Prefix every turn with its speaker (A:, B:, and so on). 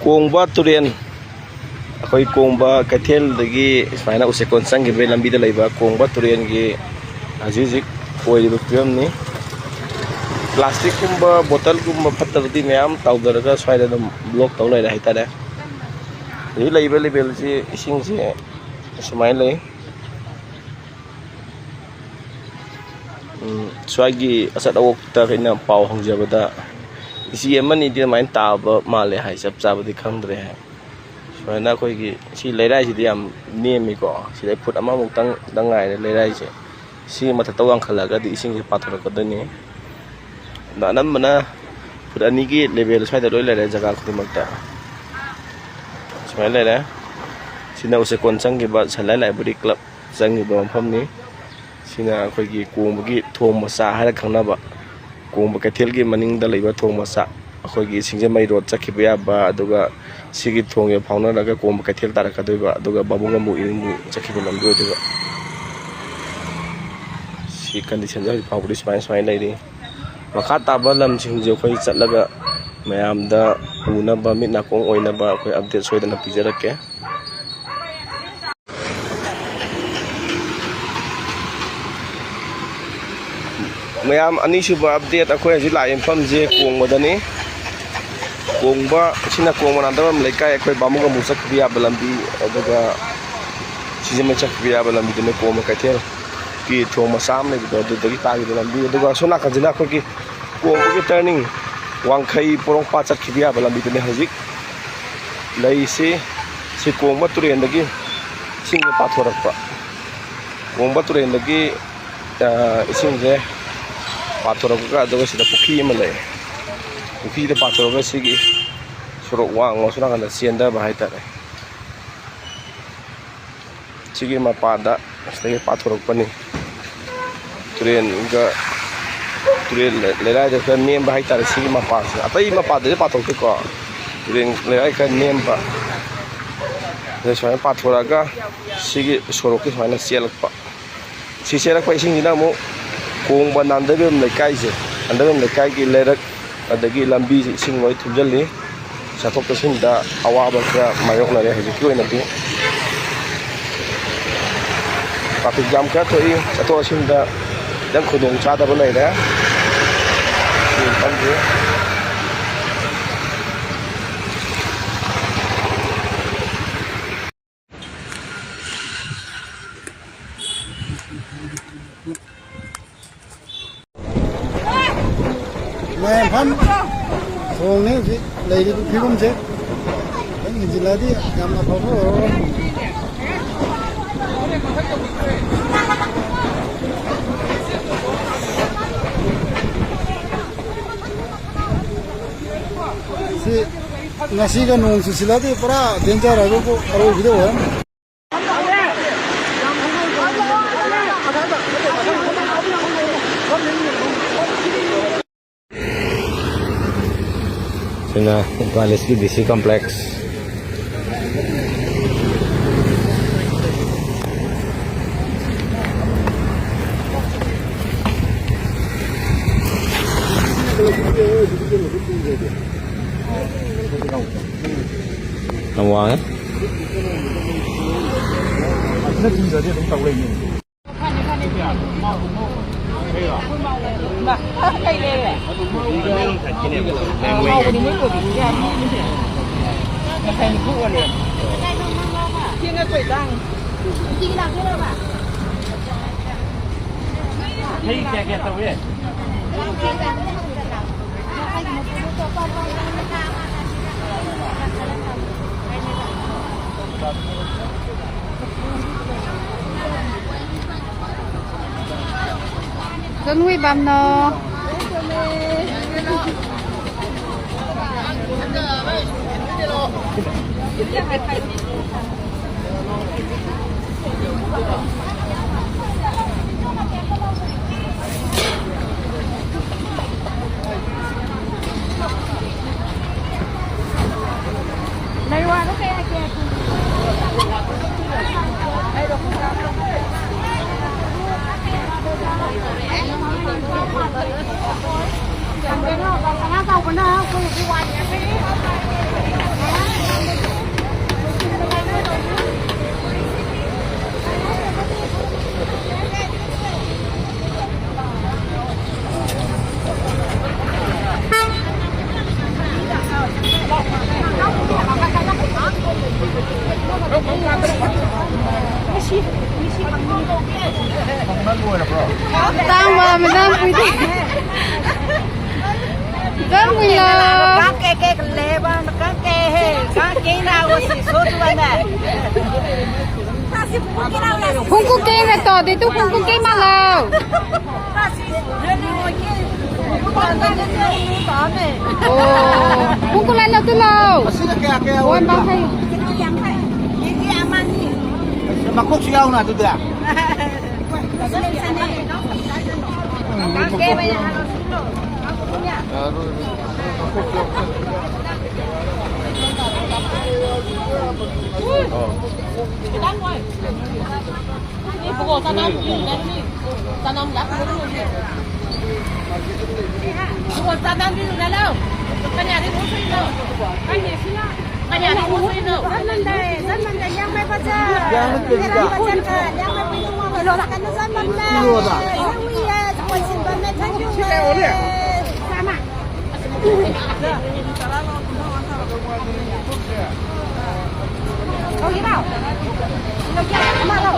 A: Kongba Turen akhoi Kongba Kaithel dagi smaina usekon sangi be lambi da laiba Kongba Turen gi ajizik oiriba fiam ni plastic kumba bottle kumba fattabdi mayam tawdaraga swaida dum block taw lai haita da ni laiba level si ising si sumai lai swagi asat awok ta kaina paw hangjabada isi amani di main taba male hai sab sabadi khangdre hai soina koi gi si leirai si diam nemi ko si dai phut ama muk tang dangai leirai se si matha tawang khalaga di ising pathor ko dani na nam mana phut ani gi level sai da loi leirai jaga khudi makta soina leirai sina use konsang gi ba salai library club jangi ba pham ni sina koi gi kong gi thom masa hara khangna ba Kongba Kaithel gi maning da leiba thong masa akhoi gi singjamai road chakhiba ya ba aduga sigi thong ye phauna raga Kongba Kaithel taraka doiba aduga babunga mu iringu chakhiba lamdo doiba si condition ja phawri smai leiri makha taba lam singje khoi chatlaga mayam da una ba mit na kong oina ba khoi update soidana pijarake mayam ani suba update akhoi haji la infam je Kongba dani Kongba sina Kongba nandam lekai akhoi bamuga musak biya balambi aduga sijeme chak biya balambi dene Kongba Kaithel ki thoma sam le do dagi ta gi balambi aduga sona kanjina akhoi ki Kongba ki turning wangkhai porong pa chak biya balambi dene haji lai si Kongba Turen dagi singye pathorakpa Kongba Turen dagi ising je pathoroga aduga sida pukhi ma lai pukhi de pathoroga sigi sorok wang mo suna kana sienda ba haita re sigi ma pada stage pathorok pani Turen lerai de kan nem ba haita re sigi ma pa atai ma pada de pathok ko Turen lerai kan nem ba de soalnya pathoraga sigi sorok ki soalnya sialak pa si sialak pa ising dina mo Kongba nandabem lekai je andabem lekai ki lerak adagi lambi sing loi thujali sathok tasin da awa ba kra mayok na re haji ki oina ti traffic jam ka thoi sathok sin da dam khudong cha da ba lai da ni tam je
B: Mày phán thường nếu gì lấy đi phi công chết cái gì là đi làm là không có si nasi cái nông sự là đi para tiền trả lại có ở video hả
A: Sina Palace DC Complex Nằm ngoài á
C: cây lên này, mau thì mới của mình ra đi, nó thành khu ở liền, thiên cái quỷ tăng, chỉ làm thế đâu mà, thấy kẹt tao vậy,
D: Dân huy bầm nó đây qua nó kẹt kẹt đây được không?
C: ke leban ka ke he ka ke na wo si so tu na kasi pukira wala
D: Kung kukay na to, dito kung kukay malaw.
C: kasi rene wo ke pukira na ni ta me
D: Oh, kung kulan na tulaw.
B: Sila kaya
D: Buwan ba kayo?
C: yang hai ini aman ni
B: makuk siyaw na tu dia.
C: ka ke banyak harus dulu punya
E: Ini pukul tanam dan ini tanam dah dulu ni. Pukul tanam dulu dah lau. Kanya di musuh itu. Kanya di musuh itu.
C: Zaman dah yang mai baca.
B: Yang itu juga.
C: Yang mai minum lo lah kan zaman dah.
B: Dulu dah.
C: Yang ya, kau simpan macam tu. Sama. Oh, gimana? Lo kira mana lo?